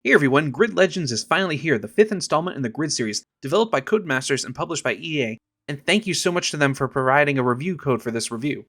Hey everyone, Grid Legends is finally here, the fifth installment in the Grid series, developed by Codemasters and published by EA, and thank you so much to them for providing a review code for this review.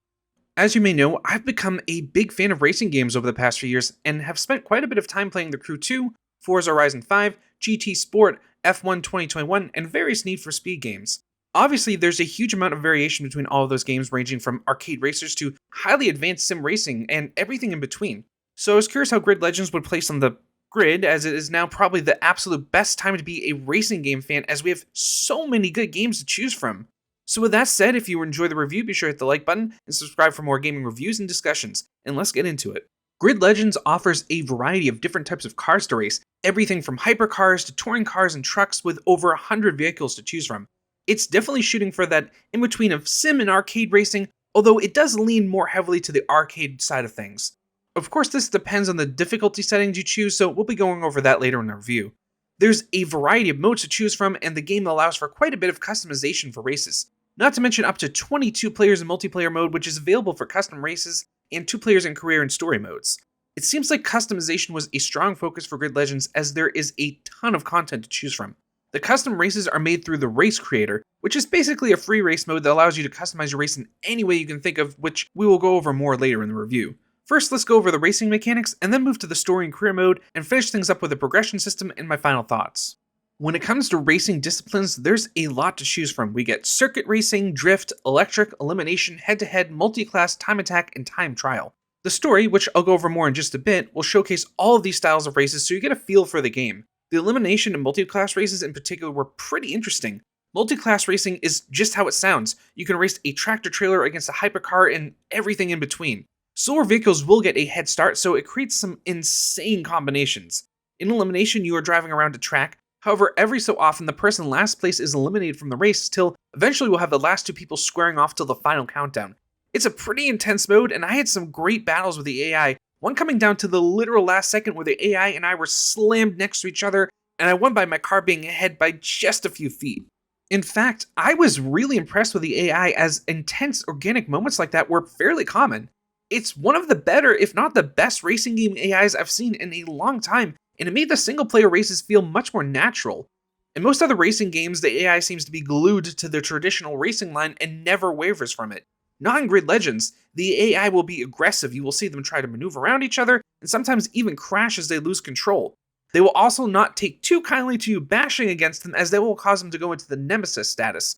As you may know, I've become a big fan of racing games over the past few years, and have spent quite a bit of time playing The Crew 2, Forza Horizon 5, GT Sport, F1 2021, and various Need for Speed games. Obviously, there's a huge amount of variation between all of those games, ranging from arcade racers to highly advanced sim racing, and everything in between. So I was curious how Grid Legends would place on the grid, as it is now probably the absolute best time to be a racing game fan, as we have so many good games to choose from. So with that said, if you enjoy the review, be sure to hit the like button and subscribe for more gaming reviews and discussions, and let's get into it. Grid Legends offers a variety of different types of cars to race, everything from hypercars to touring cars and trucks with over 100 vehicles to choose from. It's definitely shooting for that in-between of sim and arcade racing, although it does lean more heavily to the arcade side of things. Of course, this depends on the difficulty settings you choose, so we'll be going over that later in the review. There's a variety of modes to choose from, and the game allows for quite a bit of customization for races. Not to mention up to 22 players in multiplayer mode, which is available for custom races, and 2 players in career and story modes. It seems like customization was a strong focus for Grid Legends, as there is a ton of content to choose from. The custom races are made through the Race Creator, which is basically a free race mode that allows you to customize your race in any way you can think of, which we will go over more later in the review. First, let's go over the racing mechanics, and then move to the story and career mode, and finish things up with a progression system and my final thoughts. When it comes to racing disciplines, there's a lot to choose from. We get circuit racing, drift, electric, elimination, head-to-head, multi-class, time attack, and time trial. The story, which I'll go over more in just a bit, will showcase all of these styles of races so you get a feel for the game. The elimination and multi-class races in particular were pretty interesting. Multi-class racing is just how it sounds. You can race a tractor-trailer against a hypercar and everything in between. Slower vehicles will get a head start, so it creates some insane combinations. In elimination, you are driving around a track. However, every so often, the person in last place is eliminated from the race, till eventually we'll have the last 2 people squaring off till the final countdown. It's a pretty intense mode, and I had some great battles with the AI, one coming down to the literal last second where the AI and I were slammed next to each other, and I won by my car being ahead by just a few feet. In fact, I was really impressed with the AI, as intense organic moments like that were fairly common. It's one of the better, if not the best, racing game AIs I've seen in a long time, and it made the single-player races feel much more natural. In most other racing games, the AI seems to be glued to the traditional racing line and never wavers from it. Not in Grid Legends, the AI will be aggressive. You will see them try to maneuver around each other, and sometimes even crash as they lose control. They will also not take too kindly to you bashing against them, as that will cause them to go into the nemesis status.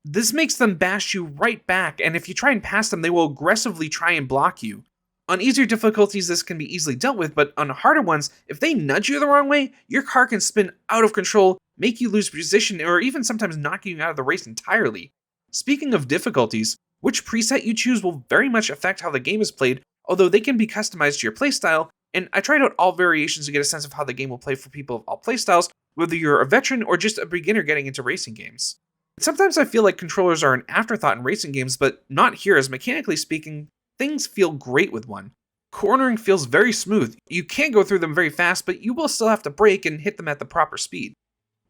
This makes them bash you right back, and if you try and pass them, they will aggressively try and block you. On easier difficulties, this can be easily dealt with, but on harder ones, if they nudge you the wrong way, your car can spin out of control, make you lose position, or even sometimes knock you out of the race entirely. Speaking of difficulties, which preset you choose will very much affect how the game is played, although they can be customized to your playstyle, and I tried out all variations to get a sense of how the game will play for people of all playstyles, whether you're a veteran or just a beginner getting into racing games. Sometimes I feel like controllers are an afterthought in racing games, but not here, as mechanically speaking, things feel great with one. Cornering feels very smooth. You can go through them very fast, but you will still have to brake and hit them at the proper speed.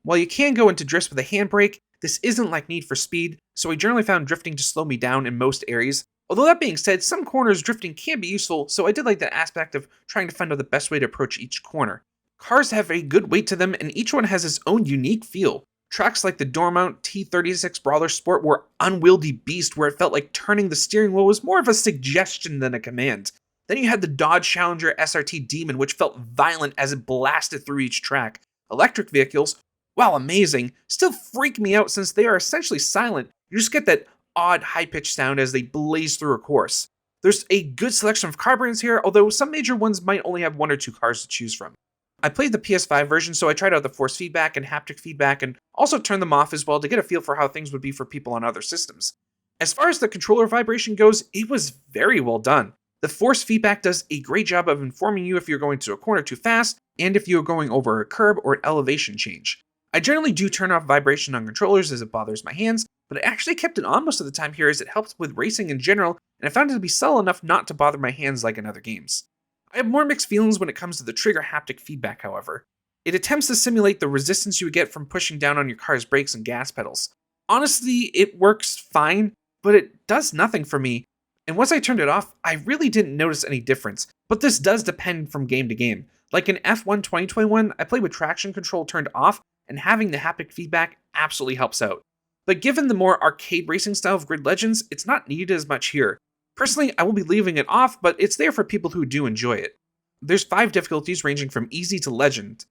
While you can go into drifts with a handbrake, this isn't like Need for Speed, so I generally found drifting to slow me down in most areas. Although that being said, some corners drifting can be useful, so I did like the aspect of trying to find out the best way to approach each corner. Cars have a good weight to them, and each one has its own unique feel. Tracks like the Dormont T36 Brawler Sport were unwieldy beast, where it felt like turning the steering wheel was more of a suggestion than a command. Then you had the Dodge Challenger SRT Demon, which felt violent as it blasted through each track. Electric vehicles, while amazing, still freak me out since they are essentially silent. You just get that odd high-pitched sound as they blaze through a course. There's a good selection of car brands here, although some major ones might only have 1 or 2 cars to choose from. I played the PS5 version, so I tried out the force feedback and haptic feedback, and also turned them off as well to get a feel for how things would be for people on other systems. As far as the controller vibration goes, it was very well done. The force feedback does a great job of informing you if you're going to a corner too fast, and if you're going over a curb or an elevation change. I generally do turn off vibration on controllers as it bothers my hands, but I actually kept it on most of the time here as it helps with racing in general, and I found it to be subtle enough not to bother my hands like in other games. I have more mixed feelings when it comes to the trigger haptic feedback, however. It attempts to simulate the resistance you would get from pushing down on your car's brakes and gas pedals. Honestly, it works fine, but it does nothing for me, and once I turned it off, I really didn't notice any difference, but this does depend from game to game. Like in F1 2021, I played with traction control turned off, and having the haptic feedback absolutely helps out. But given the more arcade racing style of Grid Legends, it's not needed as much here. Personally, I will be leaving it off, but it's there for people who do enjoy it. There's 5 difficulties ranging from easy to legend.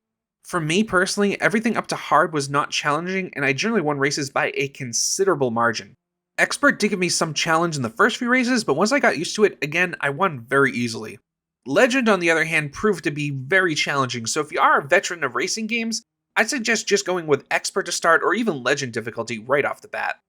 For me personally, everything up to hard was not challenging, and I generally won races by a considerable margin. Expert did give me some challenge in the first few races, but once I got used to it, again, I won very easily. Legend, on the other hand, proved to be very challenging, so if you are a veteran of racing games, I'd suggest just going with Expert to start or even Legend difficulty right off the bat.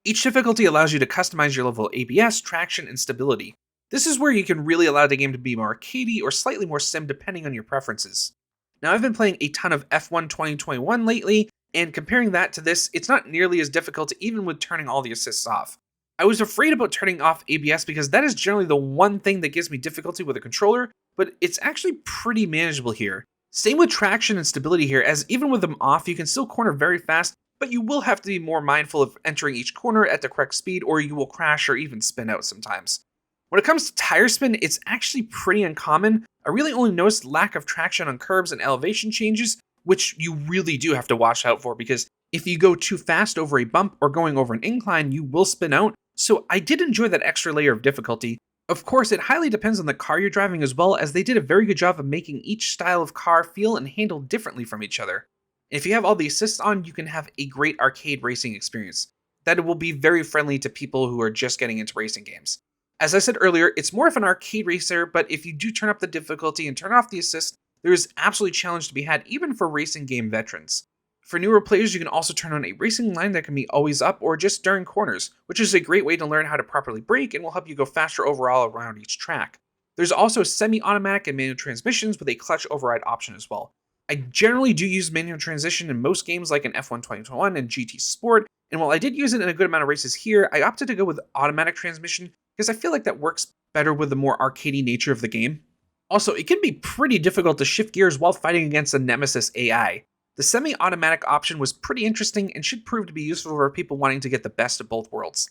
Each difficulty allows you to customize your level of ABS, traction, and stability. This is where you can really allow the game to be more arcadey or slightly more sim depending on your preferences. Now, I've been playing a ton of F1 2021 lately, and comparing that to this, it's not nearly as difficult even with turning all the assists off. I was afraid about turning off ABS because that is generally the one thing that gives me difficulty with a controller, but it's actually pretty manageable here. Same with traction and stability here, as even with them off, you can still corner very fast, but you will have to be more mindful of entering each corner at the correct speed or you will crash or even spin out sometimes. When it comes to tire spin, it's actually pretty uncommon. I really only noticed lack of traction on curbs and elevation changes, which you really do have to watch out for because if you go too fast over a bump or going over an incline, you will spin out. So I did enjoy that extra layer of difficulty. Of course, it highly depends on the car you're driving as well, as they did a very good job of making each style of car feel and handle differently from each other. If you have all the assists on, you can have a great arcade racing experience. That will be very friendly to people who are just getting into racing games. As I said earlier, it's more of an arcade racer, but if you do turn up the difficulty and turn off the assist, there is absolutely challenge to be had even for racing game veterans. For newer players, you can also turn on a racing line that can be always up or just during corners, which is a great way to learn how to properly brake and will help you go faster overall around each track. There's also semi-automatic and manual transmissions with a clutch override option as well. I generally do use manual transmission in most games like in F1 2021 and GT Sport, and while I did use it in a good amount of races here, I opted to go with automatic transmission because I feel like that works better with the more arcadey nature of the game. Also, it can be pretty difficult to shift gears while fighting against the Nemesis AI. The semi-automatic option was pretty interesting and should prove to be useful for people wanting to get the best of both worlds.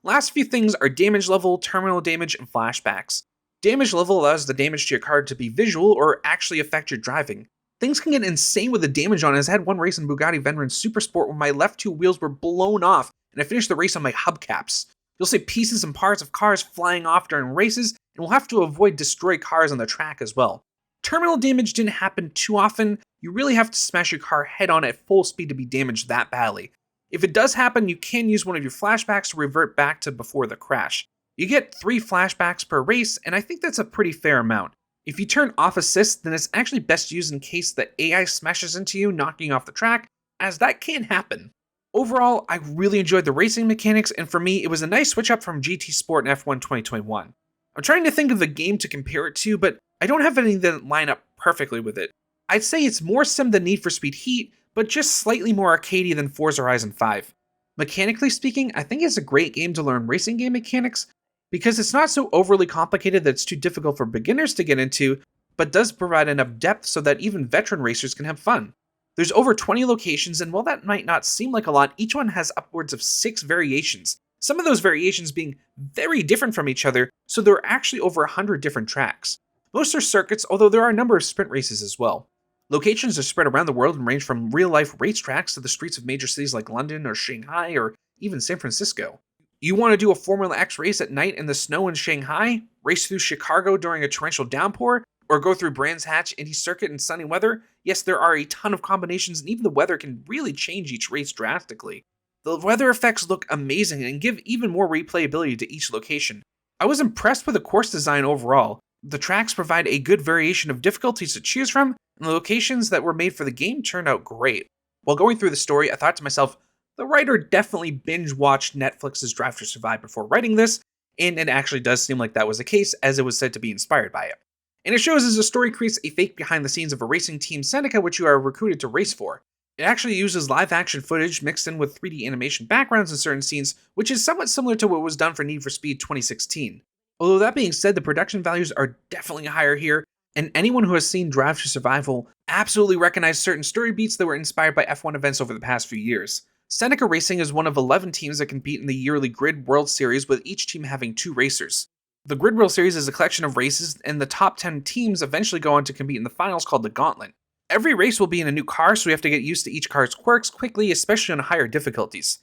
Last few things are damage level, terminal damage, and flashbacks. Damage level allows the damage to your card to be visual or actually affect your driving. Things can get insane with the damage on it, as I had one race in Bugatti Veyron Super Sport where my left 2 wheels were blown off and I finished the race on my hubcaps. You'll see pieces and parts of cars flying off during races, and we'll have to avoid destroy cars on the track as well. Terminal damage didn't happen too often. You really have to smash your car head on at full speed to be damaged that badly. If it does happen, you can use one of your flashbacks to revert back to before the crash. You get 3 flashbacks per race, and I think that's a pretty fair amount. If you turn off assist, then it's actually best used in case the AI smashes into you, knocking you off the track, as that can happen. Overall, I really enjoyed the racing mechanics, and for me, it was a nice switch up from GT Sport and F1 2021. I'm trying to think of the game to compare it to, but I don't have any that line up perfectly with it. I'd say it's more sim than Need for Speed Heat, but just slightly more arcadey than Forza Horizon 5. Mechanically speaking, I think it's a great game to learn racing game mechanics, because it's not so overly complicated that it's too difficult for beginners to get into, but does provide enough depth so that even veteran racers can have fun. There's over 20 locations, and while that might not seem like a lot, each one has upwards of 6 variations. Some of those variations being very different from each other, so there are actually over 100 different tracks. Most are circuits, although there are a number of sprint races as well. Locations are spread around the world and range from real-life racetracks to the streets of major cities like London or Shanghai or even San Francisco. You want to do a Formula X race at night in the snow in Shanghai, race through Chicago during a torrential downpour, or go through Brands Hatch Indy Circuit in sunny weather? Yes, there are a ton of combinations, and even the weather can really change each race drastically. The weather effects look amazing and give even more replayability to each location. I was impressed with the course design overall. The tracks provide a good variation of difficulties to choose from, and the locations that were made for the game turned out great. While going through the story, I thought to myself, the writer definitely binge-watched Netflix's Drive to Survive before writing this, and it actually does seem like that was the case, as it was said to be inspired by it. And it shows as the story creates a fake behind the scenes of a racing team Seneca which you are recruited to race for. It actually uses live action footage mixed in with 3D animation backgrounds in certain scenes, which is somewhat similar to what was done for Need for Speed 2016. Although that being said, the production values are definitely higher here, and anyone who has seen Drive to Survive will absolutely recognize certain story beats that were inspired by F1 events over the past few years. Seneca Racing is one of 11 teams that compete in the yearly Grid World Series, with each team having 2 racers. The Grid World Series is a collection of races, and the top 10 teams eventually go on to compete in the finals called the Gauntlet. Every race will be in a new car, so we have to get used to each car's quirks quickly, especially on higher difficulties.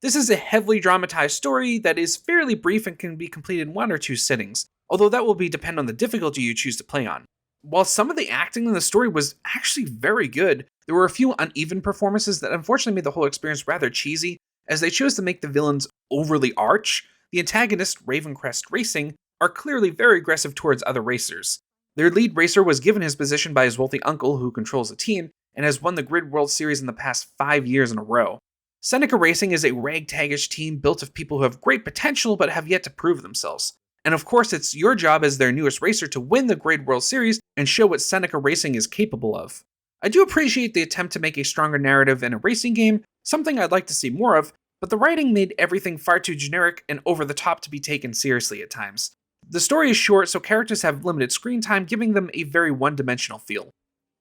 This is a heavily dramatized story that is fairly brief and can be completed in 1 or 2 sittings, although that will depend on the difficulty you choose to play on. While some of the acting in the story was actually very good, there were a few uneven performances that unfortunately made the whole experience rather cheesy, as they chose to make the villains overly arch. The antagonist, Ravencrest Racing, are clearly very aggressive towards other racers. Their lead racer was given his position by his wealthy uncle who controls the team, and has won the Grid World Series in the past 5 years in a row. Seneca Racing is a ragtagish team built of people who have great potential but have yet to prove themselves. And of course, it's your job as their newest racer to win the Grid World Series and show what Seneca Racing is capable of. I do appreciate the attempt to make a stronger narrative in a racing game, something I'd like to see more of, but the writing made everything far too generic and over the top to be taken seriously at times. The story is short, so characters have limited screen time, giving them a very one-dimensional feel.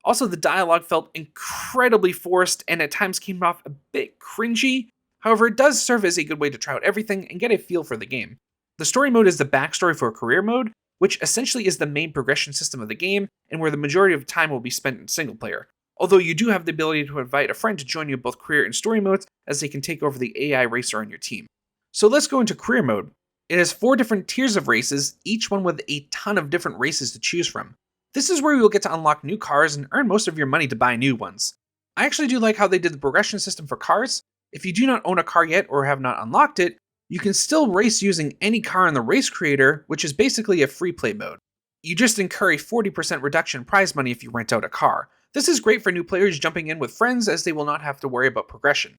Also, the dialogue felt incredibly forced and at times came off a bit cringy. However, it does serve as a good way to try out everything and get a feel for the game. The story mode is the backstory for a career mode, which essentially is the main progression system of the game and where the majority of time will be spent in single player. Although you do have the ability to invite a friend to join you in both career and story modes, as they can take over the AI racer on your team. So let's go into career mode. It has 4 different tiers of races, each one with a ton of different races to choose from. This is where you will get to unlock new cars and earn most of your money to buy new ones. I actually do like how they did the progression system for cars. If you do not own a car yet or have not unlocked it, you can still race using any car in the race creator, which is basically a free play mode. You just incur a 40% reduction in prize money if you rent out a car. This is great for new players jumping in with friends as they will not have to worry about progression.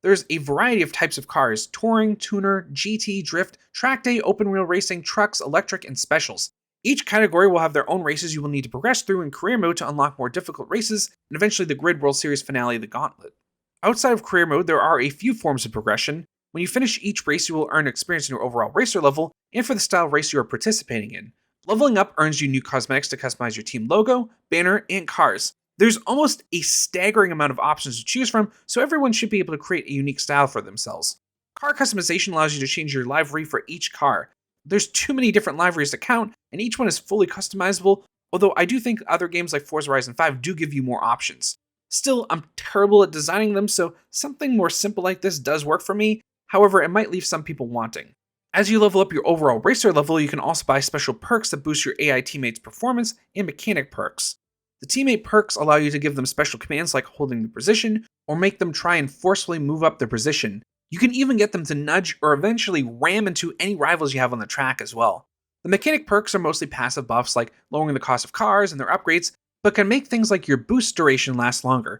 There's a variety of types of cars: touring, tuner, GT, drift, track day, open wheel racing, trucks, electric, and specials. Each category will have their own races you will need to progress through in career mode to unlock more difficult races, and eventually the Grid World Series finale, the Gauntlet. Outside of career mode, there are a few forms of progression. When you finish each race, you will earn experience in your overall racer level and for the style of race you are participating in. Leveling up earns you new cosmetics to customize your team logo, banner, and cars. There's almost a staggering amount of options to choose from, so everyone should be able to create a unique style for themselves. Car customization allows you to change your livery for each car. There's too many different liveries to count, and each one is fully customizable, although I do think other games like Forza Horizon 5 do give you more options. Still, I'm terrible at designing them, so something more simple like this does work for me. However, it might leave some people wanting. As you level up your overall racer level, you can also buy special perks that boost your AI teammates' performance and mechanic perks. The teammate perks allow you to give them special commands like holding the position, or make them try and forcefully move up their position. You can even get them to nudge or eventually ram into any rivals you have on the track as well. The mechanic perks are mostly passive buffs like lowering the cost of cars and their upgrades, but can make things like your boost duration last longer.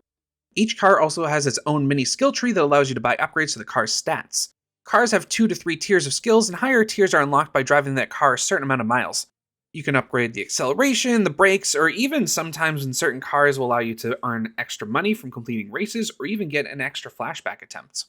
Each car also has its own mini skill tree that allows you to buy upgrades to the car's stats. Cars have 2 to 3 tiers of skills, and higher tiers are unlocked by driving that car a certain amount of miles. You can upgrade the acceleration, the brakes, or even sometimes in certain cars will allow you to earn extra money from completing races or even get an extra flashback attempt.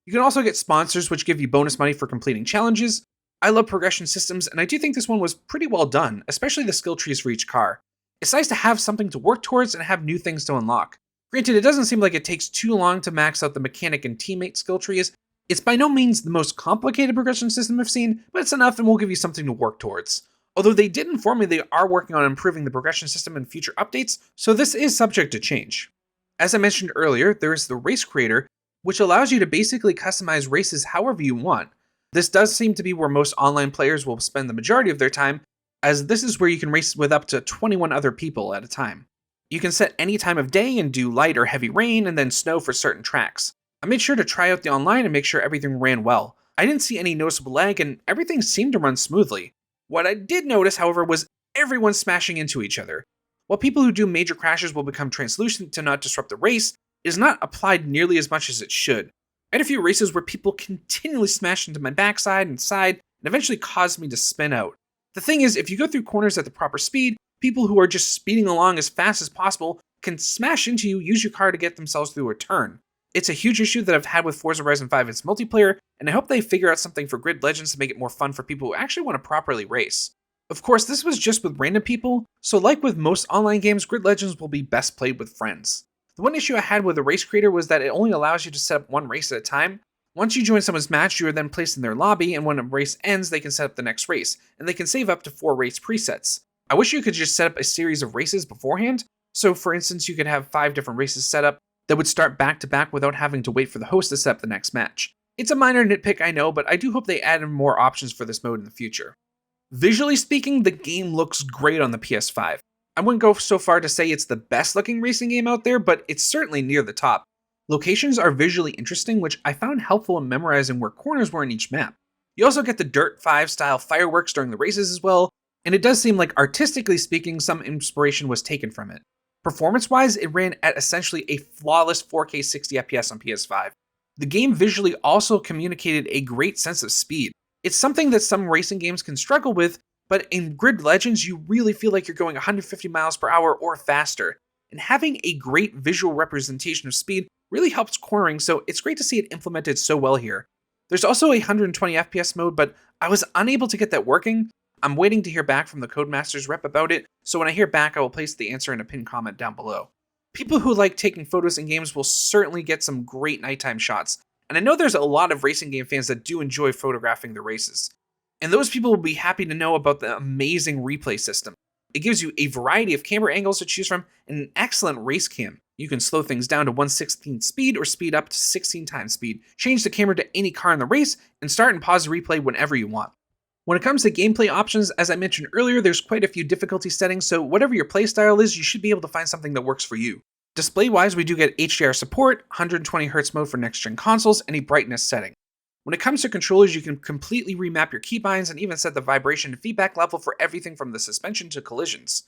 You can also get sponsors which give you bonus money for completing challenges. I love progression systems, and I do think this one was pretty well done, especially the skill trees for each car. It's nice to have something to work towards and have new things to unlock. Granted, it doesn't seem like it takes too long to max out the mechanic and teammate skill trees. It's by no means the most complicated progression system I've seen, but it's enough and will give you something to work towards. Although they did inform me they are working on improving the progression system in future updates, so this is subject to change. As I mentioned earlier, there is the Race Creator, which allows you to basically customize races however you want. This does seem to be where most online players will spend the majority of their time, as this is where you can race with up to 21 other people at a time. You can set any time of day and do light or heavy rain and then snow for certain tracks. I made sure to try out the online and make sure everything ran well. I didn't see any noticeable lag and everything seemed to run smoothly. What I did notice, however, was everyone smashing into each other. While people who do major crashes will become translucent to not disrupt the race, it is not applied nearly as much as it should. I had a few races where people continually smashed into my backside and side and eventually caused me to spin out. The thing is, if you go through corners at the proper speed, people who are just speeding along as fast as possible can smash into you, use your car to get themselves through a turn. It's a huge issue that I've had with Forza Horizon 5 its multiplayer, and I hope they figure out something for Grid Legends to make it more fun for people who actually want to properly race. Of course, this was just with random people, so like with most online games, Grid Legends will be best played with friends. The one issue I had with the Race Creator was that it only allows you to set up one race at a time. Once you join someone's match, you are then placed in their lobby, and when a race ends, they can set up the next race, and they can save up to 4 race presets. I wish you could just set up a series of races beforehand, so for instance, you could have 5 different races set up that would start back to back without having to wait for the host to set up the next match. It's a minor nitpick, I know, but I do hope they add in more options for this mode in the future. Visually speaking, the game looks great on the PS5. I wouldn't go so far to say it's the best looking racing game out there, but it's certainly near the top. Locations are visually interesting, which I found helpful in memorizing where corners were in each map. You also get the Dirt 5 style fireworks during the races as well, and it does seem like artistically speaking, some inspiration was taken from it. Performance-wise, it ran at essentially a flawless 4K 60 FPS on PS5. The game visually also communicated a great sense of speed. It's something that some racing games can struggle with, but in Grid Legends, you really feel like you're going 150 miles per hour or faster. And having a great visual representation of speed really helps cornering, so it's great to see it implemented so well here. There's also a 120 FPS mode, but I was unable to get that working. I'm waiting to hear back from the Codemasters rep about it, so when I hear back, I will place the answer in a pinned comment down below. People who like taking photos in games will certainly get some great nighttime shots, and I know there's a lot of racing game fans that do enjoy photographing the races. And those people will be happy to know about the amazing replay system. It gives you a variety of camera angles to choose from and an excellent race cam. You can slow things down to 1/16 speed or speed up to 16 times speed, change the camera to any car in the race, and start and pause the replay whenever you want. When it comes to gameplay options, as I mentioned earlier, there's quite a few difficulty settings, so whatever your playstyle is, you should be able to find something that works for you. Display-wise, we do get HDR support, 120Hz mode for next-gen consoles, and a brightness setting. When it comes to controllers, you can completely remap your keybinds and even set the vibration and feedback level for everything from the suspension to collisions.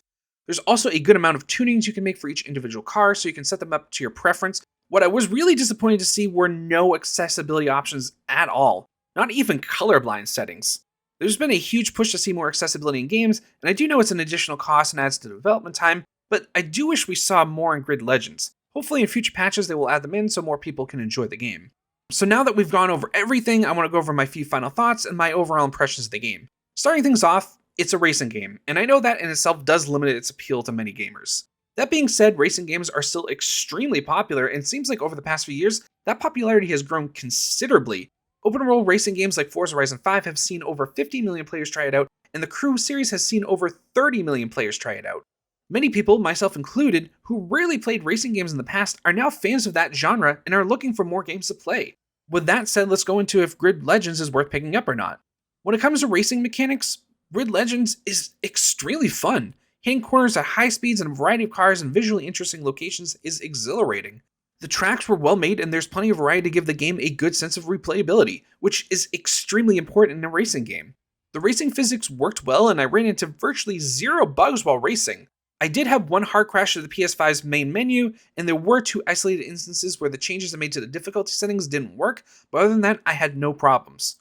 There's also a good amount of tunings you can make for each individual car, so you can set them up to your preference. What I was really disappointed to see were no accessibility options at all, not even colorblind settings. There's been a huge push to see more accessibility in games, and I do know it's an additional cost and adds to development time, but I do wish we saw more in Grid Legends. Hopefully in future patches they will add them in so more people can enjoy the game. So now that we've gone over everything, I want to go over my few final thoughts and my overall impressions of the game. Starting things off, it's a racing game, and I know that in itself does limit its appeal to many gamers. That being said, racing games are still extremely popular, and it seems like over the past few years, that popularity has grown considerably. Open world racing games like Forza Horizon 5 have seen over 50 million players try it out, and the Crew series has seen over 30 million players try it out. Many people, myself included, who rarely played racing games in the past are now fans of that genre and are looking for more games to play. With that said, let's go into if Grid Legends is worth picking up or not. When it comes to racing mechanics, Grid Legends is extremely fun. Hitting corners at high speeds and a variety of cars in visually interesting locations is exhilarating. The tracks were well made and there's plenty of variety to give the game a good sense of replayability, which is extremely important in a racing game. The racing physics worked well and I ran into virtually zero bugs while racing. I did have one hard crash to the PS5's main menu, and there were 2 isolated instances where the changes I made to the difficulty settings didn't work, but other than that, I had no problems.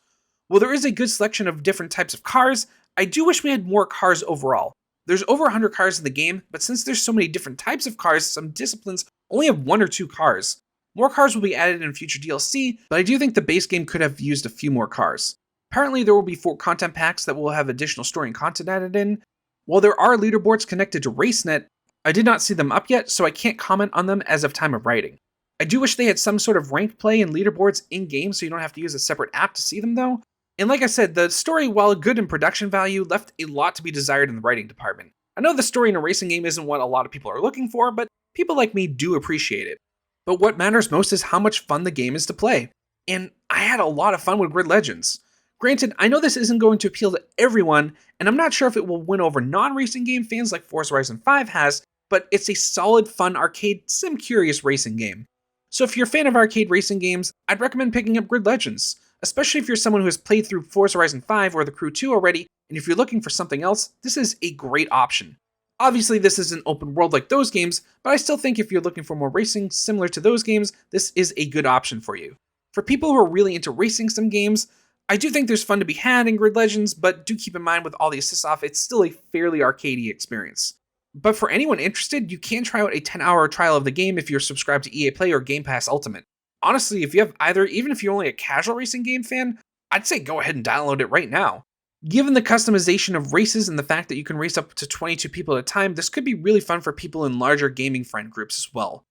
While there is a good selection of different types of cars, I do wish we had more cars overall. There's over 100 cars in the game, but since there's so many different types of cars, some disciplines only have 1 or 2 cars. More cars will be added in future DLC, but I do think the base game could have used a few more cars. Apparently there will be 4 content packs that will have additional story and content added in. While there are leaderboards connected to RaceNet, I did not see them up yet, so I can't comment on them as of time of writing. I do wish they had some sort of ranked play and leaderboards in-game so you don't have to use a separate app to see them though. And like I said, the story, while good in production value, left a lot to be desired in the writing department. I know the story in a racing game isn't what a lot of people are looking for, but people like me do appreciate it. But what matters most is how much fun the game is to play. And I had a lot of fun with Grid Legends. Granted, I know this isn't going to appeal to everyone, and I'm not sure if it will win over non-racing game fans like Forza Horizon 5 has, but it's a solid, fun, arcade, sim-curious racing game. So if you're a fan of arcade racing games, I'd recommend picking up Grid Legends, especially if you're someone who has played through Forza Horizon 5 or The Crew 2 already, and if you're looking for something else, this is a great option. Obviously, this isn't open world like those games, but I still think if you're looking for more racing similar to those games, this is a good option for you. For people who are really into racing sim games, I do think there's fun to be had in Grid Legends, but do keep in mind with all the assists off, it's still a fairly arcadey experience. But for anyone interested, you can try out a 10-hour trial of the game if you're subscribed to EA Play or Game Pass Ultimate. Honestly, if you have either, even if you're only a casual racing game fan, I'd say go ahead and download it right now. Given the customization of races and the fact that you can race up to 22 people at a time, this could be really fun for people in larger gaming friend groups as well.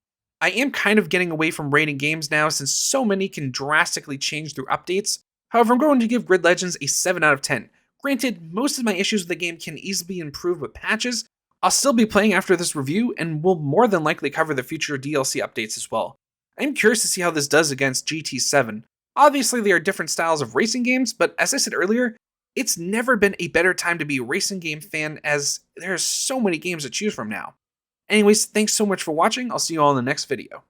I am kind of getting away from rating games now since so many can drastically change through updates. However, I'm going to give Grid Legends a 7 out of 10. Granted, most of my issues with the game can easily be improved with patches. I'll still be playing after this review and will more than likely cover the future DLC updates as well. I'm curious to see how this does against GT7. Obviously, there are different styles of racing games, but as I said earlier, it's never been a better time to be a racing game fan as there are so many games to choose from now. Anyways, thanks so much for watching. I'll see you all in the next video.